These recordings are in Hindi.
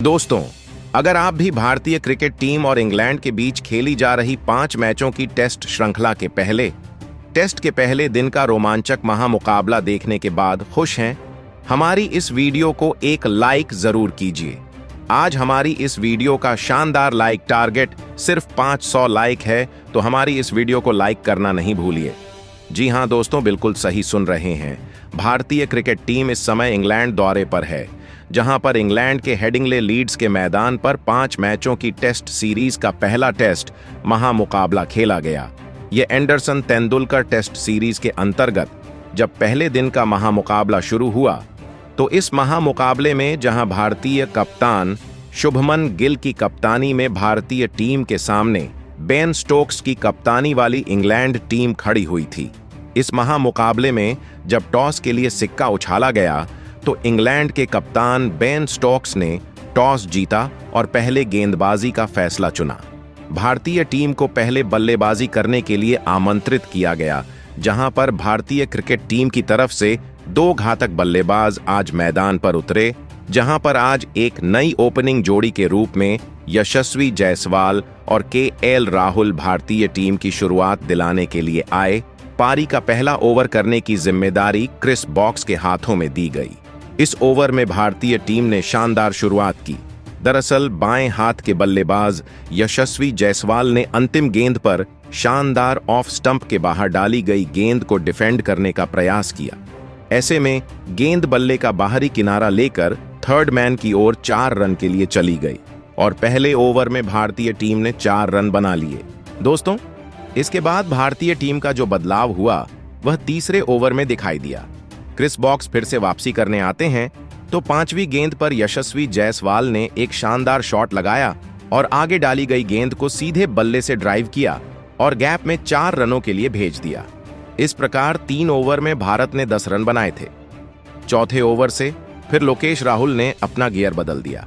दोस्तों, अगर आप भी भारतीय क्रिकेट टीम और इंग्लैंड के बीच खेली जा रही 5 मैचों की टेस्ट श्रृंखला के पहले दिन का रोमांचक महामुकाबला देखने के बाद खुश हैं, हमारी इस वीडियो को एक लाइक जरूर कीजिए। आज हमारी इस वीडियो का शानदार लाइक टारगेट सिर्फ 500 लाइक है, तो हमारी इस वीडियो को लाइक करना नहीं भूलिए। जी हां दोस्तों, बिल्कुल सही सुन रहे हैं। भारतीय क्रिकेट टीम इस समय इंग्लैंड दौरे पर है, जहां पर इंग्लैंड के हेडिंगले लीड्स के मैदान पर 5 मैचों की टेस्ट सीरीज का पहला टेस्ट महामुकाबला खेला गया। यह एंडरसन तेंदुलकर टेस्ट सीरीज के अंतर्गत जब पहले दिन का महामुकाबला शुरू हुआ, तो इस महामुकाबले में जहां भारतीय कप्तान शुभमन गिल की कप्तानी में भारतीय टीम के सामने बेन स्टोक्स की कप्तानी वाली इंग्लैंड टीम खड़ी हुई थी। इस महामुकाबले में जब टॉस के लिए सिक्का उछाला गया, तो इंग्लैंड के कप्तान बेन स्टोक्स ने टॉस जीता और पहले गेंदबाजी का फैसला चुना। भारतीय टीम को पहले बल्लेबाजी करने के लिए आमंत्रित किया गया, जहां पर भारतीय क्रिकेट टीम की तरफ से 2 घातक बल्लेबाज आज मैदान पर उतरे, जहां पर आज एक नई ओपनिंग जोड़ी के रूप में यशस्वी जायसवाल और केएल राहुल भारतीय टीम की शुरुआत दिलाने के लिए आए। पारी का पहला ओवर करने की जिम्मेदारी क्रिस बॉक्स के हाथों में दी गई। इस ओवर में भारतीय टीम ने शानदार शुरुआत की। दरअसल बाएं हाथ के बल्लेबाज यशस्वी जायसवाल ने अंतिम गेंद पर शानदार ऑफ स्टंप के बाहर डाली गई गेंद को डिफेंड करने का प्रयास किया। ऐसे में गेंद बल्ले का बाहरी किनारा लेकर थर्ड मैन की ओर 4 रन के लिए चली गई और पहले ओवर में भारतीय टीम ने 4 रन बना लिए। दोस्तों, इसके बाद भारतीय टीम का जो बदलाव हुआ वह तीसरे ओवर में दिखाई दिया। क्रिस बॉक्स फिर से वापसी करने आते हैं, तो 5वीं गेंद पर यशस्वी जायसवाल ने एक शानदार शॉट लगाया और आगे डाली गई गेंद को सीधे बल्ले से ड्राइव किया और गैप में 4 रनों के लिए भेज दिया। इस प्रकार 3 ओवर में भारत ने 10 रन बनाए थे। चौथे ओवर से फिर लोकेश राहुल ने अपना गियर बदल दिया।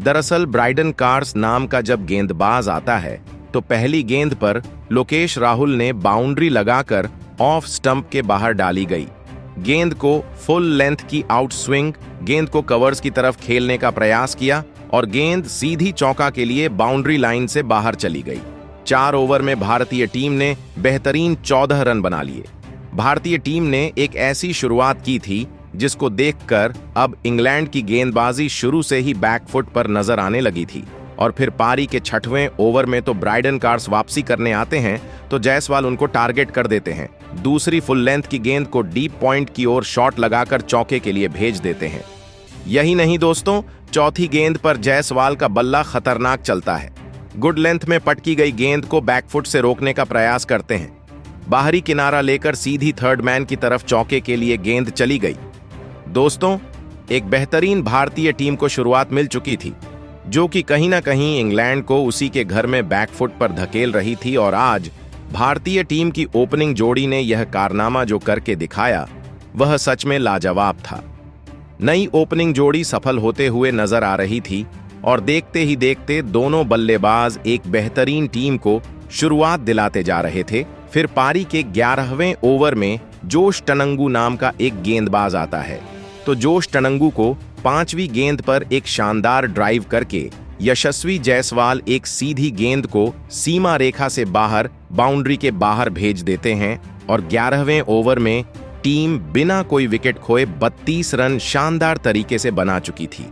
दरअसल ब्राइडन कार्स नाम का जब गेंदबाज आता है, तो पहली गेंद पर लोकेश राहुल ने बाउंड्री लगाकर ऑफ स्टंप के बाहर डाली गई गेंद को फुल लेंथ की आउट स्विंग गेंद को कवर्स की तरफ खेलने का प्रयास किया और गेंद सीधी चौका के लिए बाउंड्री लाइन से बाहर चली गई। 4 ओवर में भारतीय टीम ने बेहतरीन 14 रन बना लिए। भारतीय टीम ने एक ऐसी शुरुआत की थी जिसको देखकर अब इंग्लैंड की गेंदबाजी शुरू से ही बैकफुट पर नजर आने लगी थी और फिर पारी के 6वें ओवर में तो ब्राइडन कार्स वापसी करने आते हैं, तो जायसवाल उनको टारगेट कर देते हैं। दूसरी फुल लेंथ की गेंद को डीप पॉइंट की ओर शॉट लगाकर चौके के लिए भेज देते हैं। यही नहीं दोस्तों, चौथी गेंद पर जायसवाल का बल्ला खतरनाक चलता है। गुड लेंथ में पटकी गई गेंद को बैकफुट से रोकने का प्रयास करते हैं। बाहरी किनारा लेकर सीधी थर्ड मैन की तरफ चौके के लिए गेंद चली गई। दोस्तों, एक बेहतरीन भारतीय टीम को शुरुआत मिल चुकी थी, जो कि कहीं ना कहीं इंग्लैंड को उसी के घर में बैकफुट पर धकेल रही थी, और आज भारतीय टीम की ओपनिंग जोड़ी ने यह कारनामा जो करके दिखाया वह सच में लाजवाब था। नई ओपनिंग जोड़ी सफल होते हुए नजर आ रही थी और देखते ही देखते दोनों बल्लेबाज एक बेहतरीन टीम को शुरुआत दिलाते जा रहे थे। फिर पारी के 11वें ओवर में जोश टनंगू नाम का एक गेंदबाज आता है, तो जोश टनंगू को 5वीं गेंद पर एक शानदार ड्राइव करके यशस्वी जायसवाल एक सीधी गेंद को सीमा रेखा से बाहर बाउंड्री के बाहर भेज देते हैं और 11वें ओवर में टीम बिना कोई विकेट खोए 32 रन शानदार तरीके से बना चुकी थी।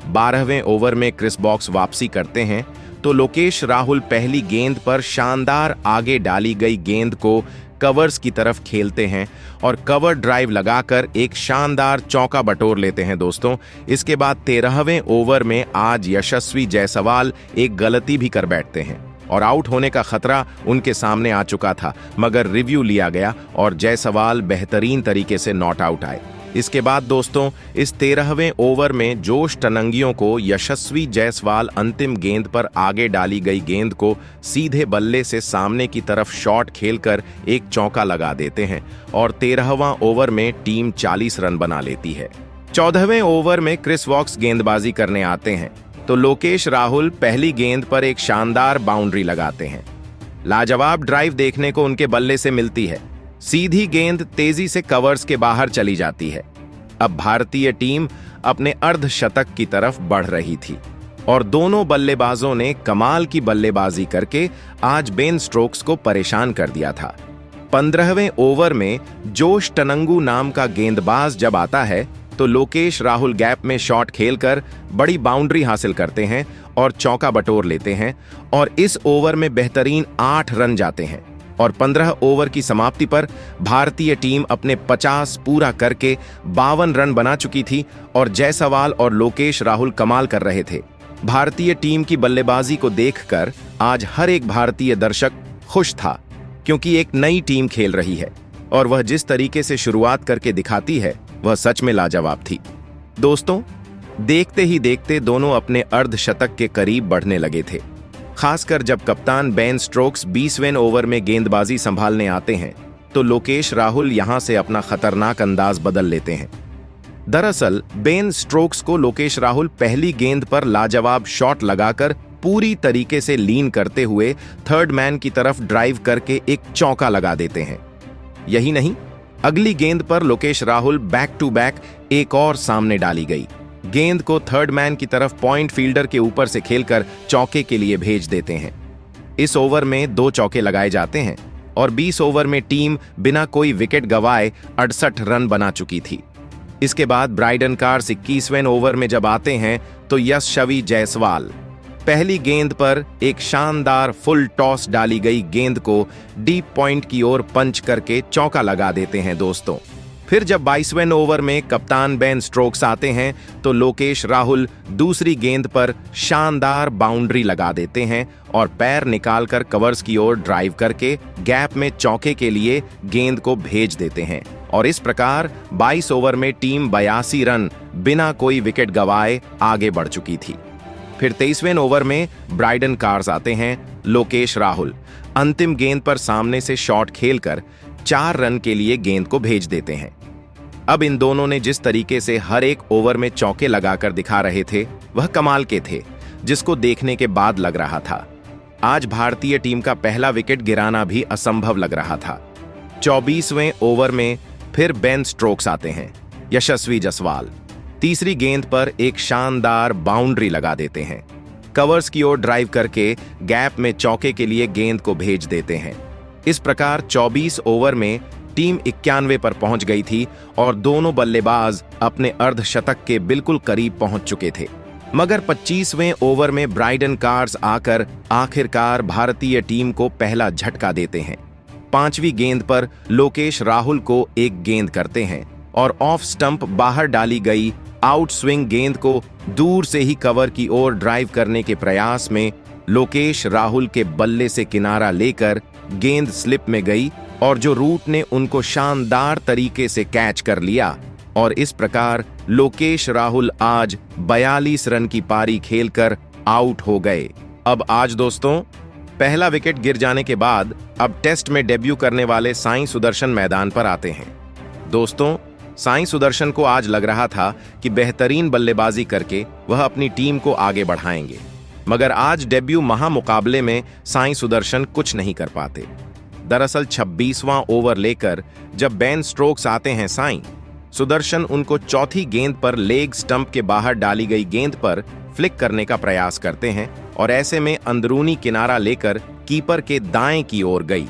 12वें ओवर में क्रिस बॉक्स वापसी करते हैं, तो लोकेश राहुल पहली गेंद पर शानदार आगे डाली गई गेंद को कवर्स की तरफ खेलते हैं और कवर ड्राइव लगाकर एक शानदार चौका बटोर लेते हैं। दोस्तों, इसके बाद 13वें ओवर में आज यशस्वी जायसवाल एक गलती भी कर बैठते हैं और आउट होने का खतरा उनके सामने आ चुका था, मगर रिव्यू लिया गया और जायसवाल बेहतरीन तरीके से नॉट आउट आए। इसके बाद दोस्तों, इस 13वें ओवर में जोश टनंगियों को यशस्वी जायसवाल अंतिम गेंद पर आगे डाली गई गेंद को सीधे बल्ले से सामने की तरफ शॉट खेलकर एक चौका लगा देते हैं और 13वां ओवर में टीम 40 रन बना लेती है। 14वें ओवर में क्रिस वॉक्स गेंदबाजी करने आते हैं, तो लोकेश राहुल पहली गेंद पर एक शानदार बाउंड्री लगाते हैं। लाजवाब ड्राइव देखने को उनके बल्ले से मिलती है। सीधी गेंद तेजी से कवर्स के बाहर चली जाती है। अब भारतीय टीम अपने अर्धशतक की तरफ बढ़ रही थी। और दोनों बल्लेबाजों ने कमाल की बल्लेबाजी करके आज बेन स्टोक्स को परेशान कर दिया था। 15वें ओवर में जोश टनंगू नाम का गेंदबाज जब आता है तो लोकेश राहुल गैप में शॉट खेलकर बड़ी बाउंड्री हासिल करते हैं और चौका बटोर लेते हैं और इस ओवर में बेहतरीन 8 रन जाते हैं और 15 ओवर की समाप्ति पर भारतीय टीम अपने 50 पूरा करके 52 रन बना चुकी थी और जायसवाल और लोकेश राहुल कमाल कर रहे थे। भारतीय टीम की बल्लेबाजी को देखकर आज हर एक भारतीय दर्शक खुश था, क्योंकि एक नई टीम खेल रही है और वह जिस तरीके से शुरुआत करके दिखाती है वह सच में लाजवाब थी। दोस्तों, देखते ही देखते दोनों अपने अर्धशतक के करीब बढ़ने लगे थे, खासकर जब कप्तान बेन स्टोक्स 20वें ओवर में गेंदबाजी संभालने आते हैं तो लोकेश राहुल यहां से अपना खतरनाक अंदाज बदल लेते हैं। दरअसल बेन स्टोक्स को लोकेश राहुल पहली गेंद पर लाजवाब शॉट लगाकर पूरी तरीके से लीन करते हुए थर्ड मैन की तरफ ड्राइव करके एक चौका लगा देते हैं। यही नहीं, अगली गेंद पर Lokesh Rahul back to back एक और सामने डाली गई गेंद को थर्ड मैन की तरफ पॉइंट फील्डर के ऊपर से खेलकर चौके के लिए भेज देते हैं। इस ओवर में 2 चौके लगाए जाते हैं और 20 ओवर में टीम बिना कोई विकेट गंवाए 68 रन बना चुकी थी। इसके बाद ब्राइडन कार्स 21वें ओवर में जब आते हैं तो यशस्वी जायसवाल पहली गेंद पर एक शानदार फुल टॉस डाली गई गेंद को डीप पॉइंट की ओर पंच करके चौका लगा देते हैं। दोस्तों, फिर जब 22वें ओवर में कप्तान बेन स्टोक्स आते हैं तो लोकेश राहुल दूसरी गेंद पर शानदार बाउंड्री लगा देते हैं और पैर निकालकर कवर्स की ओर ड्राइव करके गैप में चौके के लिए गेंद को भेज देते हैं और इस प्रकार 22 ओवर में टीम 82 रन बिना कोई विकेट गंवाए आगे बढ़ चुकी थी। फिर 23वें ओवर में ब्राइडन कार्स आते हैं। लोकेश राहुल अंतिम गेंद पर सामने से शॉट खेलकर 4 रन के लिए गेंद को भेज देते हैं। अब इन दोनों ने जिस तरीके से हर एक ओवर में चौके लगाकर दिखा रहे थे वह कमाल के थे, जिसको देखने के बाद लग रहा था आज भारतीय टीम का पहला विकेट गिराना भी असंभव लग रहा था। 24वें ओवर में फिर बेन स्टोक्स आते हैं। यशस्वी जायसवाल तीसरी गेंद पर एक शानदार बाउंड्री लगा देते हैं। कवर्स की ओर ड्राइव करके गैप में चौके के लिए गेंद को भेज देते हैं। इस प्रकार 24 ओवर में टीम 91 पर पहुंच गई थी और दोनों बल्लेबाज अपने अर्धशतक के बिल्कुल करीब पहुंच चुके थे। मगर 25वें ओवर में ब्राइडन कार्स आकर आखिरकार भारतीय टीम को पहला झटका देते हैं। 5वीं गेंद पर लोकेश राहुल को एक गेंद करते हैं और ऑफ स्टंप बाहर डाली गई आउट स्विंग गेंद को दूर से ही कवर की ओर ड्राइव करने के प्रयास में लोकेश राहुल के बल्ले से किनारा लेकर गेंद स्लिप में गई और जो रूट ने उनको शानदार तरीके से कैच कर लिया और इस प्रकार लोकेश राहुल आज 42 रन की पारी खेलकर आउट हो गए। अब आज दोस्तों, पहला विकेट गिर जाने के बाद अब टेस्ट में डेब्यू करने वाले साई सुदर्शन मैदान पर आते हैं। दोस्तों, साई सुदर्शन को आज लग रहा था कि बेहतरीन बल्लेबाजी करके वह अपनी टीम को आगे बढ़ाएंगे, मगर आज डेब्यू महामुकाबले में साई सुदर्शन कुछ नहीं कर पाते। दरअसल 26वां ओवर लेकर जब बेन स्टोक्स आते हैं साई सुदर्शन उनको चौथी गेंद पर लेग स्टंप के बाहर डाली गई गेंद पर फ्लिक करने का प्रयास करते हैं और ऐसे में अंदरूनी किनारा लेकर कीपर के दाएं की ओर गई।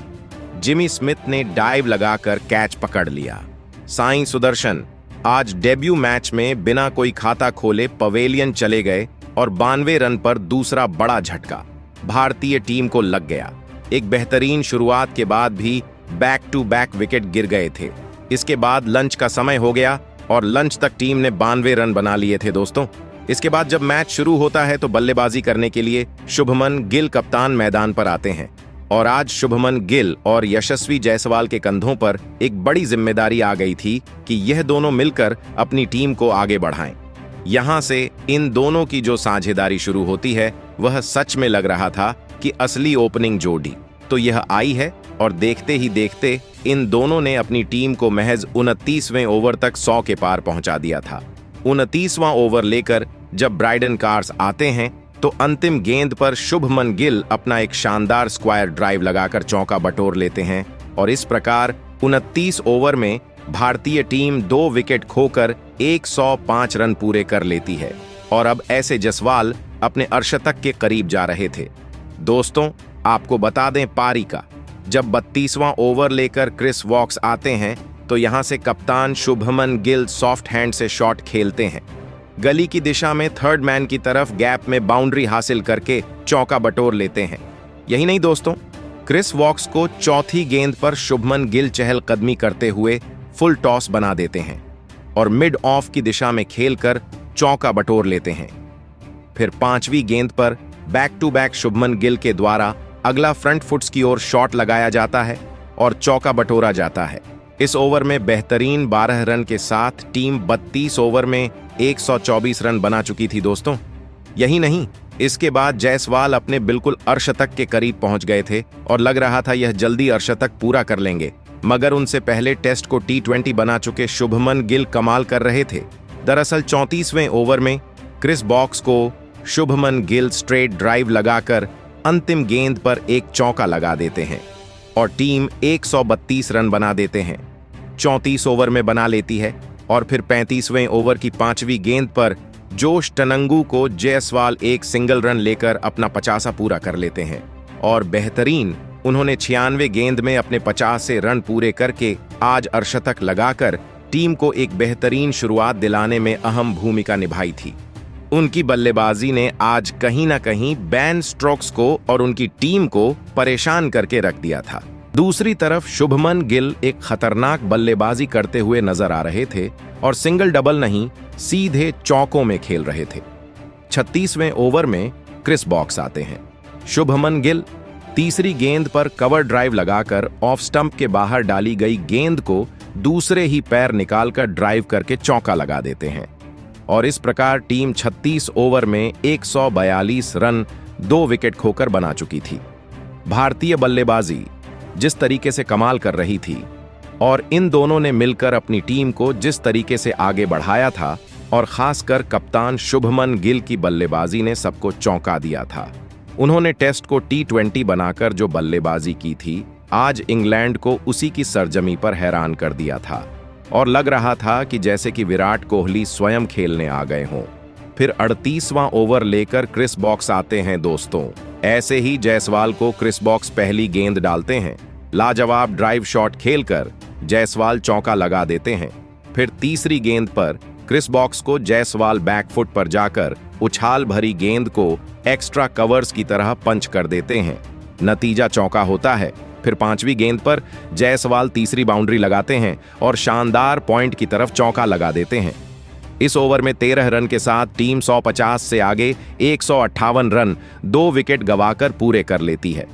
जिमी स्मिथ ने डाइव लगाकर कैच पकड़ लिया। साई सुदर्शन आज डेब्यू मैच में बिना कोई खाता खोले पवेलियन चले गए और 92 रन पर दूसरा बड़ा झटका भारतीय टीम को लग गया। एक बेहतरीन शुरुआत के बाद भी बैक टू बैक विकेट गिर गए थे। इसके बाद लंच का समय हो गया और लंच तक टीम ने 92 रन बना लिए थे। दोस्तों, इसके बाद जब मैच शुरू होता है तो बल्लेबाजी करने के लिए शुभमन गिल कप्तान मैदान पर आते हैं और आज शुभमन गिल और यशस्वी जायसवाल के कंधों पर एक बड़ी जिम्मेदारी आ गई थी कि यह दोनों मिलकर अपनी टीम को आगे बढ़ाएं। यहां से इन दोनों की जो साझेदारी शुरू होती है वह सच में लग रहा था कि असली ओपनिंग जोड़ी तो यह आई है और देखते ही देखते इन दोनों ने अपनी टीम को महज 29वें ओवर तक 100 के पार पहुंचा दिया था। 29वां ओवर लेकर जब ब्राइडन कार्स आते हैं तो अंतिम गेंद पर शुभमन गिल अपना एक शानदार स्क्वायर ड्राइव लगाकर चौका बटोर लेते हैं और इस प्रकार 29 ओवर में भारतीय टीम 2 विकेट खोकर 105 रन पूरे कर लेती है। और अब ऐसे जायसवाल अपने अर्धशतक के करीब जा रहे थे। दोस्तों, आपको बता दें पारी का जब 32वां ओवर लेकर क्रिस वॉक्स आते हैं तो यहां से कप्तान शुभमन गिल सॉफ्ट हैंड से शॉट खेलते हैं। गली की दिशा में थर्ड मैन की तरफ गैप में बाउंड्री हासिल करके चौका बटोर लेते हैं। यही नहीं दोस्तों, क्रिस वॉक्स को चौथी गेंद पर शुभमन गिल चहलकदमी करते हुए फुल टॉस बना देते हैं और मिड ऑफ की दिशा में खेलकर चौका बटोर लेते हैं। फिर 5वीं गेंद पर back to back Shubman Gill के द्वारा अगला फ्रंट फुट्स की ओर शॉट लगाया जाता है और चौका बटोरा जाता है। इस ओवर में बेहतरीन 12 रन के साथ टीम 32 ओवर में 124 रन बना चुकी थी दोस्तों। यही नहीं, इसके बाद जायसवाल अपने बिल्कुल अर्धशतक के करीब पहुंच गए थे और लग रहा था यह जल्दी अर्धशतक पूरा कर लेंगे, मगर उनसे पहले टेस्ट को T20 बना चुके शुभमन गिल कमाल कर रहे थे। दरअसल 34वें ओवर में क्रिस वॉक्स को शुभमन गिल स्ट्रेट ड्राइव लगाकर अंतिम गेंद पर एक चौका लगा देते हैं और टीम 132 रन बना देते हैं। 34 ओवर में बना लेती है और फिर 35वें ओवर की 5वीं गेंद पर जोश टनंगू को जायसवाल एक सिंगल रन लेकर अपना 50 पूरा कर लेते हैं और बेहतरीन उन्होंने 96 गेंद में अपने 50 से रन पूरे करके आज अर्धशतक लगाकर टीम को एक बेहतरीन शुरुआत दिलाने में अहम भूमिका निभाई थी। उनकी बल्लेबाजी ने आज कहीं ना कहीं बेन स्टोक्स को और उनकी टीम को परेशान करके रख दिया था। दूसरी तरफ शुभमन गिल एक खतरनाक बल्लेबाजी करते हुए नजर आ रहे थे और सिंगल डबल नहीं, सीधे चौकों में खेल रहे थे। 36वें ओवर में क्रिस वॉक्स आते हैं। शुभमन गिल तीसरी गेंद पर कवर ड्राइव लगाकर ऑफ स्टंप के बाहर डाली गई गेंद को दूसरे ही पैर निकालकर ड्राइव करके चौका लगा देते हैं और इस प्रकार टीम 36 ओवर में 142 रन 2 विकेट खोकर बना चुकी थी। भारतीय बल्लेबाजी जिस तरीके से कमाल कर रही थी और इन दोनों ने मिलकर अपनी टीम को जिस तरीके से आगे बढ़ाया था और खासकर कप्तान शुभमन गिल की बल्लेबाजी ने सबको चौंका दिया था। उन्होंने टेस्ट को T20 बनाकर जो बल्लेबाजी की थी, आज इंग्लैंड को उसी की सरजमी पर हैरान कर दिया था और लग रहा था कि जैसे कि विराट कोहली स्वयं खेलने आ गए हों। फिर 38वां ओवर लेकर क्रिस वॉक्स आते हैं दोस्तों। ऐसे ही जायसवाल को क्रिस वॉक्स पहली गेंद डालते हैं। लाजवाब ड्राइव शॉट खेलकर जायसवाल चौका लगा देते हैं। फिर तीसरी गेंद पर क्रिस वॉक्स को जायसवाल बैकफुट पर जाकर उछाल भरी गेंद को एक्स्ट्रा कवर्स की तरह पंच कर देते हैं। नतीजा चौका होता है। फिर 5वीं गेंद पर जायसवाल तीसरी बाउंड्री लगाते हैं और शानदार पॉइंट की तरफ चौका लगा देते हैं। इस ओवर में 13 रन के साथ टीम 150 से आगे 158 रन 2 विकेट गंवाकर पूरे कर लेती है।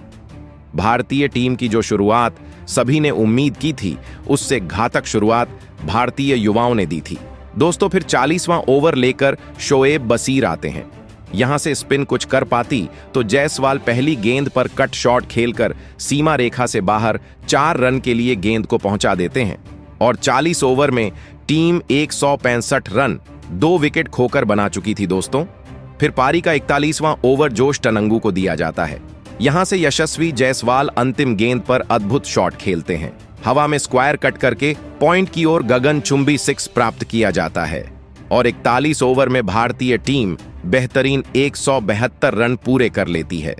भारतीय टीम की जो शुरुआत सभी ने उम्मीद की थी, उससे घातक शुरुआत भारतीय युवाओं ने दी थी दोस्तों। फिर 40वां ओवर लेकर शोएब बशीर आते हैं। यहां से स्पिन कुछ कर पाती तो जायसवाल पहली गेंद पर कट शॉट खेलकर सीमा रेखा से बाहर 4 रन के लिए गेंद को पहुंचा देते हैं और 40 ओवर में टीम 165 रन 2 विकेट खोकर बना चुकी थी दोस्तों। फिर पारी का 41वां ओवर जोश टनंगू को दिया जाता है। यहां से यशस्वी जायसवाल अंतिम गेंद पर अद्भुत शॉट खेलते हैं। हवा में स्क्वायर कट करके पॉइंट की ओर गगनचुंबी 6 प्राप्त किया जाता है और 41 ओवर में भारतीय टीम बेहतरीन 172 रन पूरे कर लेती है।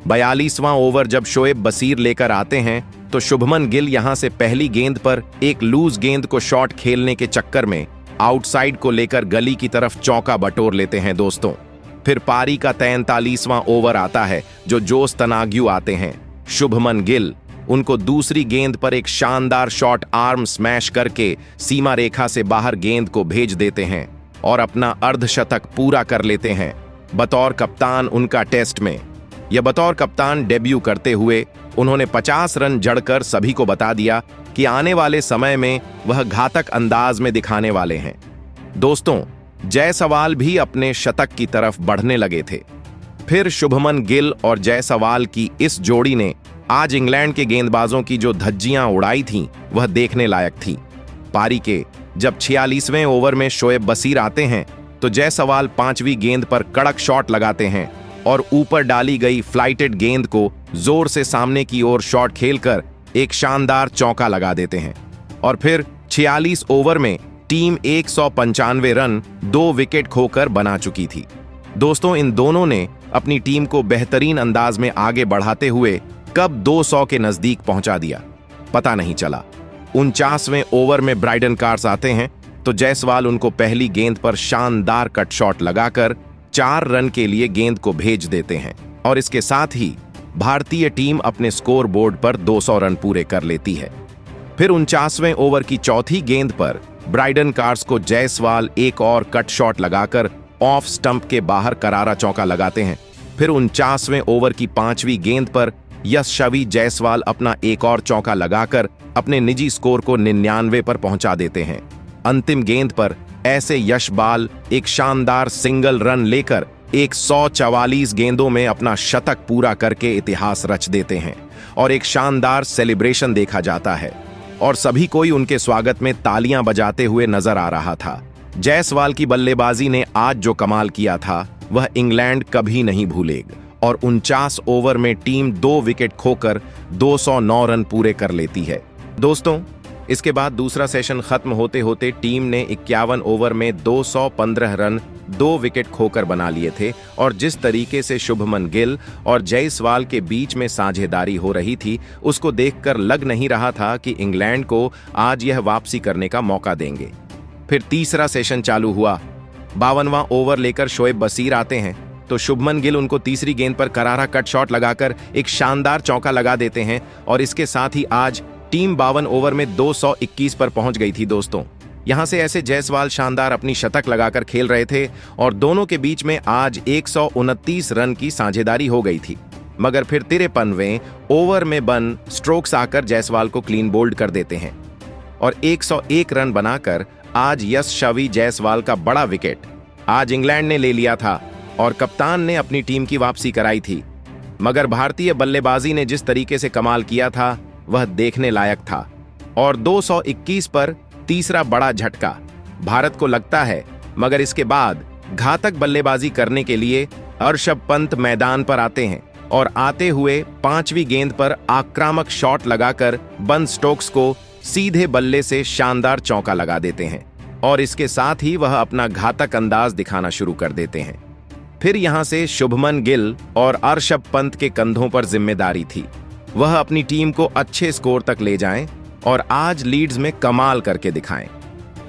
42वां ओवर जब शोएब बशीर लेकर आते हैं तो शुभमन गिल यहां से पहली गेंद पर एक लूज गेंद को शॉट खेलने के चक्कर में आउटसाइड को लेकर गली की तरफ चौका बटोर लेते हैं दोस्तों। फिर पारी का 43वां ओवर आता है जो जोश तनाग्यू आते हैं। शुभमन गिल उनको दूसरी गेंद पर एक शानदार शॉट आर्म स्मैश करके सीमा रेखा से बाहर गेंद को भेज देते हैं और अपना अर्धशतक पूरा कर लेते हैं। बतौर कप्तान उनका टेस्ट में यह बतौर कप्तान डेब्यू करते हुए उन्होंने 50 रन जड़कर सभी को बता दिया कि आने वाले समय में वह घातक अंदाज में दिखाने वाले हैं। दोस्तों, जायसवाल भी अपने शतक की तरफ बढ़ने लगे थे। फिर शुभमन गिल और जायसवाल की इस जोड़ी ने आज इंग्लैंड के गेंदबाजों की जो धज्जियां उड़ाई थीं, वह देखने लायक थी। पारी के जब 46वें ओवर में शोएब बशीर आते हैं तो जायसवाल 5वीं गेंद पर कड़क शॉट लगाते हैं और ऊपर डाली गई फ्लाइटेड गेंद को जोर से सामने की ओर शॉट खेलकर एक शानदार चौका लगा देते हैं और फिर 46 ओवर में टीम 195 रन 2 विकेट खोकर बना चुकी थी। दोस्तों, इन दोनों ने अपनी टीम को बेहतरीन अंदाज में आगे बढ़ाते हुए कब 200 के नजदीक पहुंचा दिया, पता नहीं चला। 49वें ओवर में ब्राइडन कार्स आते हैं तो जायसवाल उनको पहली गेंद पर शानदार कट शॉट लगाकर 4 रन के लिए गेंद को भेज देते हैं और इसके साथ ही भारतीय टीम अपने स्कोर बोर्ड पर 200 रन पूरे कर लेती है। फिर 49वें ओवर की चौथी गेंद पर ब्राइडन कार्स को जायसवाल एक और कट शॉट लगाकर ऑफ स्टंप के बाहर करारा चौका लगाते हैं। फिर 49वें ओवर की 5वीं गेंद पर यशस्वी जायसवाल अपना एक और चौका लगाकर अपने निजी स्कोर को 99 पर पहुंचा देते हैं। अंतिम गेंद पर ऐसे यशबाल एक शानदार सिंगल रन लेकर 144 गेंदों में अपना शतक पूरा करके इतिहास रच देते हैं और एक शानदार सेलिब्रेशन देखा जाता है और सभी कोई उनके स्वागत में तालियां बजाते हुए नजर आ रहा था। जायसवाल की बल्लेबाजी ने आज जो कमाल किया था वह इंग्लैंड कभी नहीं भूलेगा और 49 ओवर में टीम 2 विकेट खोकर 209 रन पूरे कर लेती है। दोस्तों, इसके बाद दूसरा सेशन खत्म होते होते टीम ने 51 ओवर में 215 रन 2 विकेट खोकर बना लिए थे और जिस तरीके से शुभमन गिल और जायसवाल के बीच में साझेदारी हो रही थी उसको देखकर लग नहीं रहा था कि इंग्लैंड को आज यह वापसी करने का मौका देंगे। फिर तीसरा सेशन चालू हुआ। 52वां ओवर लेकर शोएब बशीर आते हैं तो शुभमन गिल उनको तीसरी गेंद पर करारा कट शॉट लगाकर एक शानदार चौका लगा देते हैं और इसके साथ ही आज टीम 52 ओवर में 221 पर पहुंच गई थी। दोस्तों, यहां से ऐसे जायसवाल शानदार अपनी शतक लगाकर खेल रहे थे और दोनों के बीच में आज 129 रन की साझेदारी हो गई थी, मगर फिर 53वें ओवर में बन स्ट्रोक्स आकर जायसवाल को क्लीन बोल्ड कर देते हैं और 101 रन बनाकर आज यशस्वी जायसवाल का बड़ा विकेट आज इंग्लैंड ने ले लिया था और कप्तान ने अपनी टीम की वापसी कराई थी। मगर भारतीय बल्लेबाजी ने जिस तरीके से कमाल किया था वह देखने लायक था और 221 पर तीसरा बड़ा झटका भारत को लगता है, मगर इसके बाद घातक बल्लेबाजी करने के लिए ऋषभ पंत मैदान पर आते हैं और आते हुए 5वीं गेंद पर आक्रामक शॉट लगाकर बन स्टोक्स को सीधे बल्ले से शानदार चौका लगा देते हैं और इसके साथ ही वह अपना घातक अंदाज दिखाना शुरू कर देते हैं। फिर यहां से शुभमन गिल और ऋषभ पंत के कंधों पर जिम्मेदारी थी, वह अपनी टीम को अच्छे स्कोर तक ले जाएं और आज लीड्स में कमाल करके दिखाएं।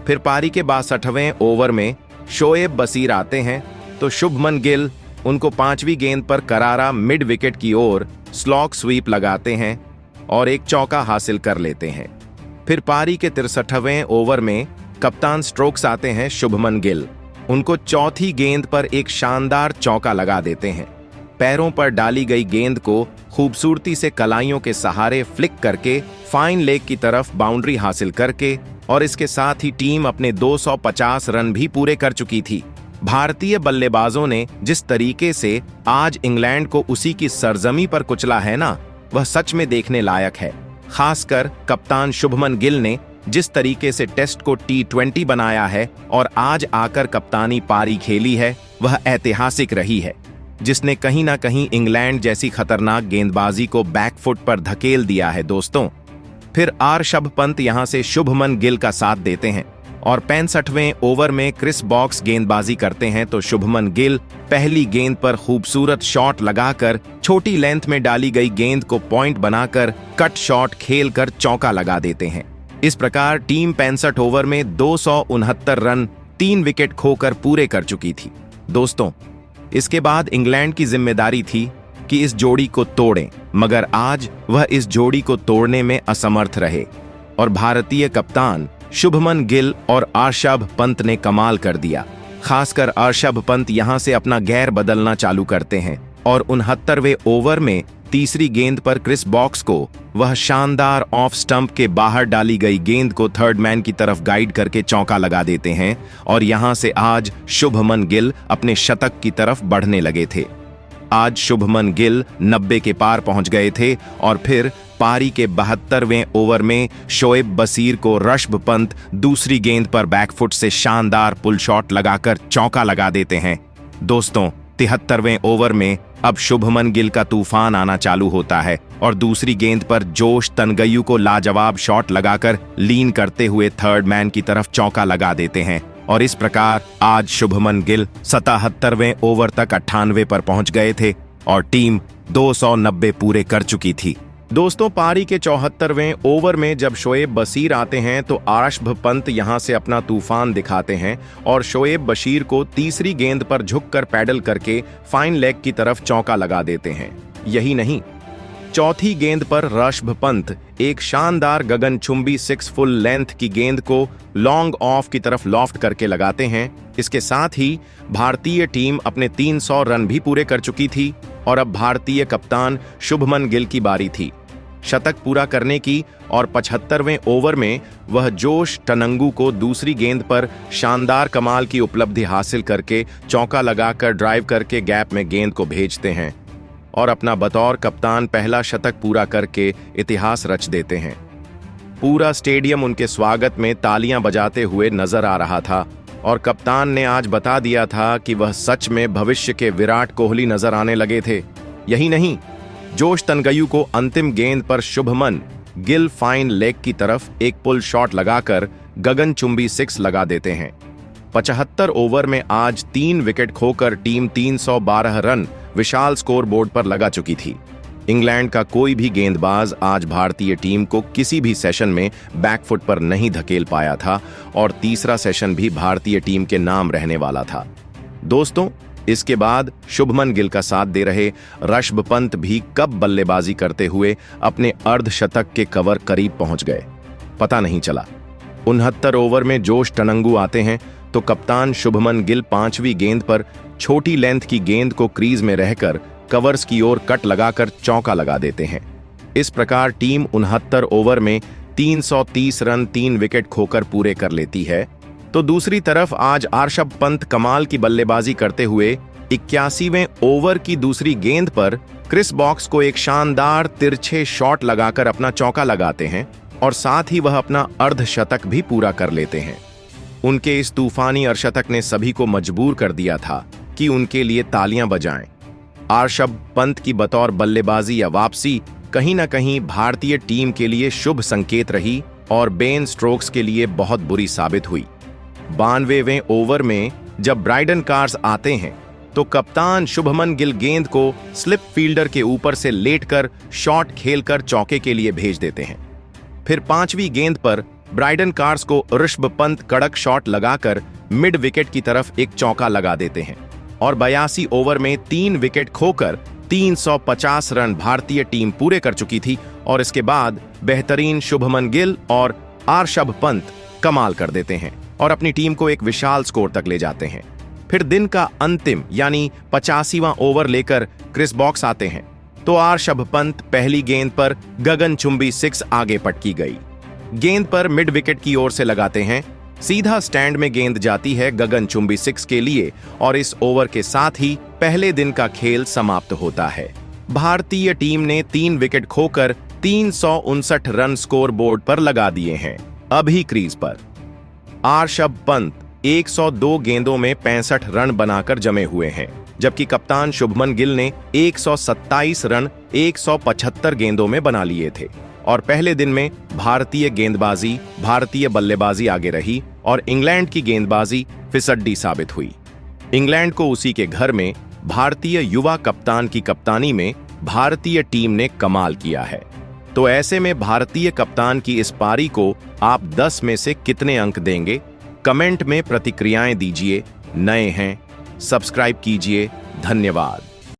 फिर पारी के 62वें ओवर में शोएब बशीर आते हैं तो शुभमन गिल उनको 5वीं गेंद पर करारा मिड विकेट की ओर स्लॉग स्वीप लगाते हैं और एक चौका हासिल कर लेते हैं। फिर पारी के 63वें ओवर में कप्तान स्ट्रोक्स आते हैं शुभमन गिल, उनको चौथी गेंद पर एक शानदार चौका लगा देते हैं। पैरों पर डाली गई गेंद को खूबसूरती से कलाइयों के सहारे फ्लिक करके फाइन लेग की तरफ बाउंड्री हासिल करके और इसके साथ ही टीम अपने 250 रन भी पूरे कर चुकी थी। भारतीय बल्लेबाजों ने जिस तरीके से आज इंग्लैंड को उसी की सरजमी पर कुचला है ना, वह सच में देखने लायक है। खासकर कप्तान शुभमन गिल ने जिस तरीके से टेस्ट को T20 बनाया है और आज आकर कप्तानी पारी खेली है वह ऐतिहासिक रही है, जिसने कहीं ना कहीं इंग्लैंड जैसी खतरनाक गेंदबाजी को बैकफुट पर धकेल दिया है। दोस्तों, फिर ऋषभ पंत यहां से शुभमन गिल का साथ देते हैं और 65वें ओवर में क्रिस बॉक्स गेंदबाजी करते हैं तो शुभमन गिल पहली गेंद पर खूबसूरत शॉट लगाकर छोटी लेंथ में डाली गई गेंद को पॉइंट बनाकर कट शॉट खेलकर चौका लगा देते हैं। इस प्रकार टीम 65 ओवर में 269 रन 3 विकेट खोकर पूरे कर चुकी थी। दोस्तों, इसके बाद इंग्लैंड की जिम्मेदारी थी कि इस जोड़ी को तोड़ें, मगर आज वह इस जोड़ी को तोड़ने में असमर्थ रहे और भारतीय कप्तान शुभमन गिल और ऋषभ पंत ने कमाल कर दिया। खासकर ऋषभ पंत यहां से अपना गैर बदलना चालू करते हैं और 69वें ओवर में तीसरी गेंद पर क्रिस बॉक्स को वह शानदार ऑफ स्टंप के बाहर डाली गई गेंद को थर्ड मैन की तरफ गाइड करके चौका लगा देते हैं और यहां से आज शुभमन गिल अपने शतक की तरफ बढ़ने लगे थे। आज शुभमन गिल 90 के पार पहुंच गए थे और फिर पारी के 72वें ओवर में शोएब बशीर को ऋषभ पंत दूसरी गेंद पर बैकफुट से शानदार पुल शॉट लगाकर चौका लगा देते हैं। दोस्तों, 73वें ओवर में अब शुभमन गिल का तूफान आना चालू होता है और दूसरी गेंद पर जोश तनगयू को लाजवाब शॉट लगाकर लीन करते हुए थर्ड मैन की तरफ चौका लगा देते हैं और इस प्रकार आज शुभमन गिल 77वें ओवर तक 98 पर पहुंच गए थे और टीम 290 पूरे कर चुकी थी। दोस्तों, पारी के 74वें ओवर में जब शोएब बशीर आते हैं तो आरशभ पंत यहां से अपना तूफान दिखाते हैं और शोएब बशीर को तीसरी गेंद पर झुककर पैडल करके फाइन लेग की तरफ चौका लगा देते हैं। यही नहीं, चौथी गेंद पर ऋषभ पंत एक शानदार गगनचुंबी 6 फुल लेंथ की गेंद को लॉन्ग ऑफ की तरफ लॉफ्ट करके लगाते हैं। इसके साथ ही भारतीय टीम अपने 300 रन भी पूरे कर चुकी थी और अब भारतीय कप्तान शुभमन गिल की बारी थी शतक पूरा करने की और 75वें ओवर में वह जोश टनंगू को दूसरी गेंद पर शानदार कमाल की उपलब्धि हासिल करके चौका लगाकर ड्राइव करके गैप में गेंद को भेजते हैं और अपना बतौर कप्तान पहला शतक पूरा करके इतिहास रच देते हैं। पूरा स्टेडियम उनके स्वागत में तालियां बजाते हुए नजर आ रहा था और कप्तान ने आज बता दिया था कि वह सच में भविष्य के विराट कोहली नजर आने लगे थे। यही नहीं, जोश टनगयू को अंतिम गेंद पर शुभमन गिल फाइन लेग की तरफ एक पुल शॉट लगाकर गगनचुंबी 6 लगा देते हैं। 75 ओवर में आज 3 विकेट खोकर टीम 312 रन विशाल स्कोर बोर्ड पर लगा चुकी थी। इंग्लैंड का कोई भी गेंदबाज आज भारतीय टीम को किसी भी सेशन में बैकफुट पर नहीं धकेल पाया था और तीसरा सेशन भी भारतीय टीम के नाम रहने वाला था। दोस्तों, इसके बाद शुभमन गिल का साथ दे रहे ऋषभ पंत भी कब बल्लेबाजी करते हुए अपने अर्धशतक के कवर करीब पहुंच गए, पता नहीं चला। 69 ओवर में जोश टनंगू आते हैं तो कप्तान शुभमन गिल 5वीं गेंद पर छोटी लेंथ की गेंद को क्रीज में रहकर कवर्स की ओर कट लगाकर चौका लगा देते हैं। इस प्रकार टीम 69 ओवर में 330 रन 3 विकेट खोकर पूरे कर लेती है। तो दूसरी तरफ आज ऋषभ पंत कमाल की बल्लेबाजी करते हुए 81वें ओवर की दूसरी गेंद पर क्रिस बॉक्स को एक शानदार तिरछे शॉट लगाकर अपना चौका लगाते हैं और साथ ही वह अपना अर्धशतक भी पूरा कर लेते हैं। उनके इस तूफानी अर्धशतक ने सभी को मजबूर कर दिया था कि उनके लिए तालियां बजाएं। ऋषभ पंत की बतौर बल्लेबाजी या वापसी कहीं ना कहीं भारतीय टीम के लिए शुभ संकेत रही और बेन स्टोक्स के लिए बहुत बुरी साबित हुई। 92वें ओवर में जब ब्राइडन कार्स आते हैं तो कप्तान शुभमन गिल गेंद को स्लिप फील्डर के ऊपर से लेटकर शॉट खेलकर चौके के लिए भेज देते हैं। फिर 5वीं गेंद पर ब्राइडन कार्स को ऋषभ पंत कड़क शॉट लगाकर मिड विकेट की तरफ एक चौका लगा देते हैं और 82 ओवर में 3 विकेट खोकर 350 रन भारतीय टीम पूरे कर चुकी थी और इसके बाद बेहतरीन शुभमन गिल और ऋषभ पंत कमाल कर देते हैं और अपनी टीम को एक विशाल स्कोर तक ले जाते हैं। फिर दिन का अंतिम यानी 85वां ओवर लेकर क्रिस बॉक्स आते हैं तो ऋषभ पंत पहली गेंद पर गगनचुंबी 6 आगे पटकी गई। गेंद पर मिड विकेट की ओर से लगाते हैं, सीधा स्टैंड में गेंद जाती है गगनचुंबी 6 के लिए और इस ओवर के साथ ही पहले दिन का खेल समाप्त होता है। भारतीय टीम ने 3 विकेट खोकर 359 रन स्कोर बोर्ड पर लगा दिए हैं। अभी क्रीज पर ऋषभ पंत 102 गेंदों में 65 रन बनाकर जमे हुए हैं, जबकि कप्तान शुभमन गिल ने 127 रन 175 गेंदों में बना लिए थे और पहले दिन में भारतीय बल्लेबाजी आगे रही और इंग्लैंड की गेंदबाजी फिसड्डी साबित हुई। इंग्लैंड को उसी के घर में भारतीय युवा कप्तान की कप्तानी में भारतीय टीम ने कमाल किया है। तो ऐसे में भारतीय कप्तान की इस पारी को आप 10 में से कितने अंक देंगे? कमेंट में प्रतिक्रियाएं दीजिए। नए हैं, सब्सक्राइब कीजिए। धन्यवाद।